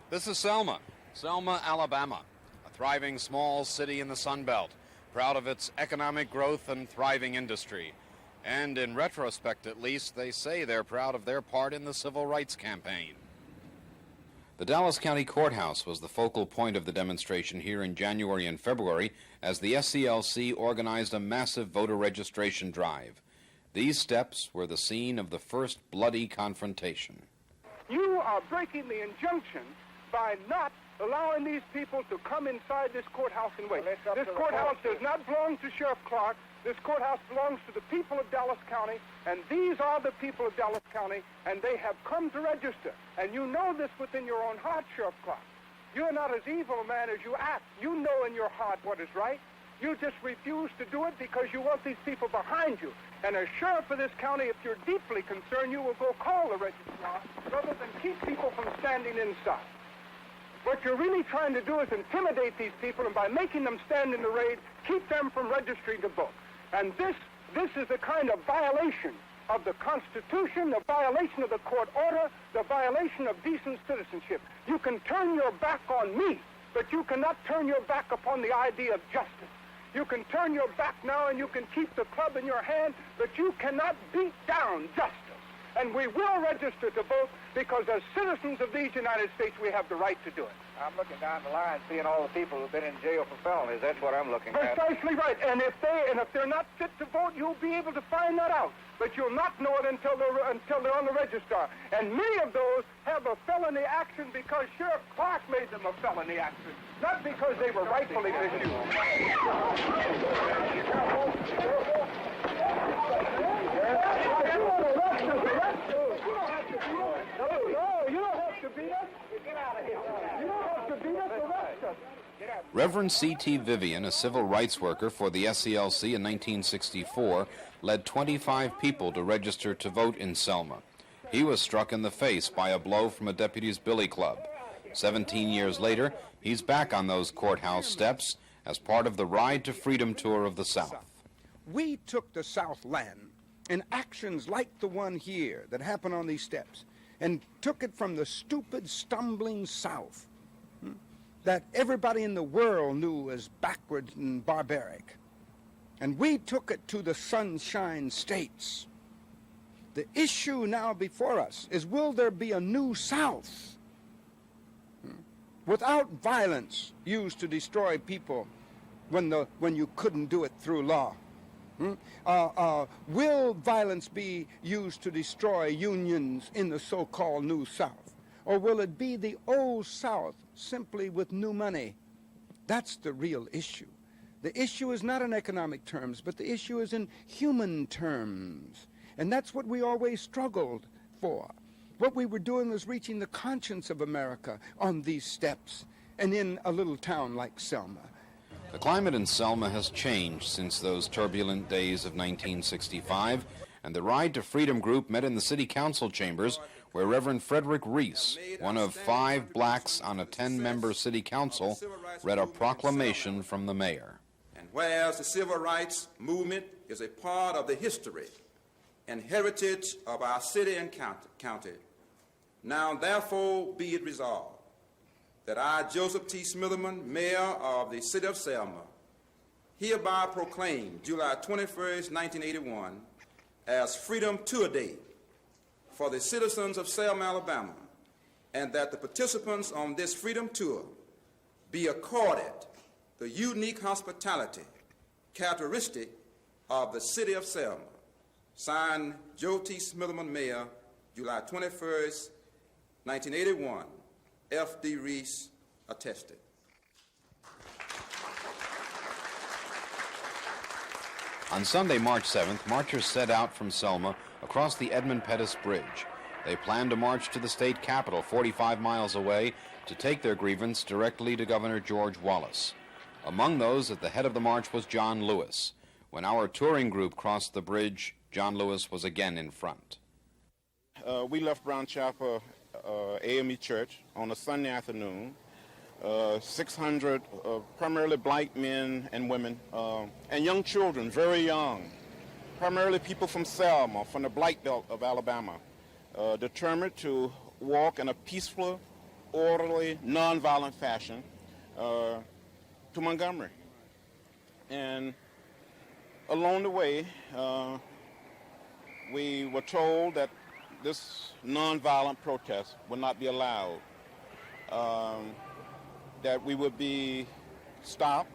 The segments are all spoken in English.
This is Selma, Alabama, a thriving small city in the Sun Belt, proud of its economic growth and thriving industry. And in retrospect, at least, they say they're proud of their part in the civil rights campaign. The Dallas County Courthouse was the focal point of the demonstration here in January and February as the SCLC organized a massive voter registration drive. These steps were the scene of the first bloody confrontation. You are breaking the injunction by not allowing these people to come inside this courthouse and wait. This courthouse does not belong to Sheriff Clark. This courthouse belongs to the people of Dallas County, and these are the people of Dallas County, and they have come to register. And you know this within your own heart, Sheriff Clark. You're not as evil a man as you act. You know in your heart what is right. You just refuse to do it because you want these people behind you. And as sheriff of this county, if you're deeply concerned, you will go call the registrar rather than keep people from standing inside. What you're really trying to do is intimidate these people, and by making them stand in the raid, keep them from registering to vote. And this is a kind of violation of the Constitution, the violation of the court order, the violation of decent citizenship. You can turn your back on me, but you cannot turn your back upon the idea of justice. You can turn your back now and you can keep the club in your hand, but you cannot beat down justice. And we will register to vote because as citizens of these United States, we have the right to do it. I'm looking down the line, seeing all the people who've been in jail for felonies. That's what I'm looking at. Precisely right. And if they're not fit to vote, you'll be able to find that out. But you'll not know it until they're on the registrar. And many of those have a felony action because Sheriff Clark made them a felony action, not because they were rightfully misused. No, you don't have to beat us. Get out of here. You don't have to beat us. Arrest us. Reverend C.T. Vivian, a civil rights worker for the SCLC in 1964, led 25 people to register to vote in Selma. He was struck in the face by a blow from a deputy's billy club. 17 years later, he's back on those courthouse steps as part of the Ride to Freedom tour of the South. We took the Southland and actions like the one here that happened on these steps and took it from the stupid, stumbling South that everybody in the world knew as backward and barbaric. And we took it to the Sunshine States. The issue now before us is, will there be a new South without violence used to destroy people when you couldn't do it through law? Will violence be used to destroy unions in the so-called New South? Or will it be the old South simply with new money? That's the real issue. The issue is not in economic terms, but the issue is in human terms. And that's what we always struggled for. What we were doing was reaching the conscience of America on these steps and in a little town like Selma. The climate in Selma has changed since those turbulent days of 1965, and the Ride to Freedom group met in the city council chambers where Reverend Frederick Reese, one of 5 blacks on a 10-member city council, read a proclamation from the mayor. And whereas the civil rights movement is a part of the history and heritage of our city and county, now therefore be it resolved that I, Joseph T. Smitherman, Mayor of the City of Selma, hereby proclaim July 21st, 1981 as Freedom Tour Day for the citizens of Selma, Alabama, and that the participants on this Freedom Tour be accorded the unique hospitality characteristic of the City of Selma. Signed, Joe T. Smitherman, Mayor, July 21st, 1981. F.D. Reese, attested. On Sunday, March 7th, marchers set out from Selma across the Edmund Pettus Bridge. They planned to march to the state capitol 45 miles away to take their grievance directly to Governor George Wallace. Among those at the head of the march was John Lewis. When our touring group crossed the bridge, John Lewis was again in front. We left Brown Chapel AME Church on a Sunday afternoon. 600 primarily black men and women and young children, very young, primarily people from Selma, from the Black Belt of Alabama, determined to walk in a peaceful, orderly, nonviolent fashion to Montgomery. And along the way, we were told that this nonviolent protest would not be allowed, that we would be stopped.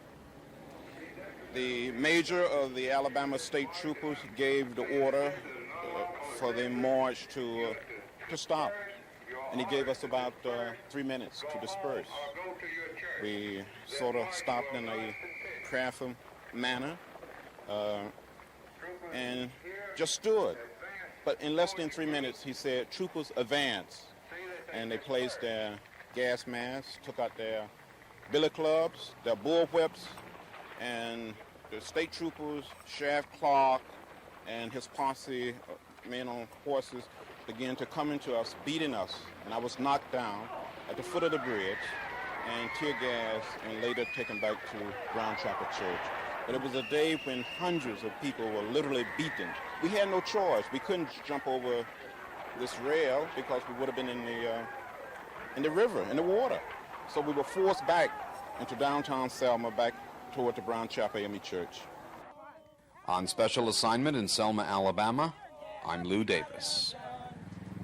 The major of the Alabama State Troopers gave the order for the march to stop, and he gave us about 3 minutes to disperse. We sort of stopped in a prayerful manner and just stood. But in less than 3 minutes, he said, "Troopers, advance." And they placed their gas masks, took out their billy clubs, their bullwhips, and the state troopers, Sheriff Clark, and his posse, men on horses, began to come into us, beating us. And I was knocked down at the foot of the bridge and tear gas and later taken back to Brown Chapel Church. But it was a day when hundreds of people were literally beaten. We had no choice. We couldn't jump over this rail because we would have been in the river, in the water. So we were forced back into downtown Selma, back toward the Brown Chapel AME Church. On special assignment in Selma, Alabama, I'm Lou Davis.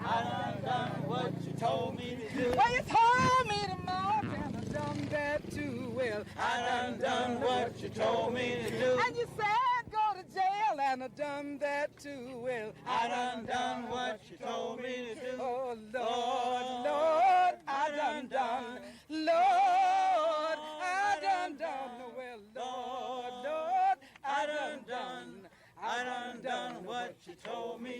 I done what you told me to do. Well, you told me to march, and I done that too well. I done what you told me to do. And you said go to jail, and I done that too well. I done what you told me to do. Oh, Lord, Lord, I done. Lord, I done. Well, Lord, Lord, I done what you told me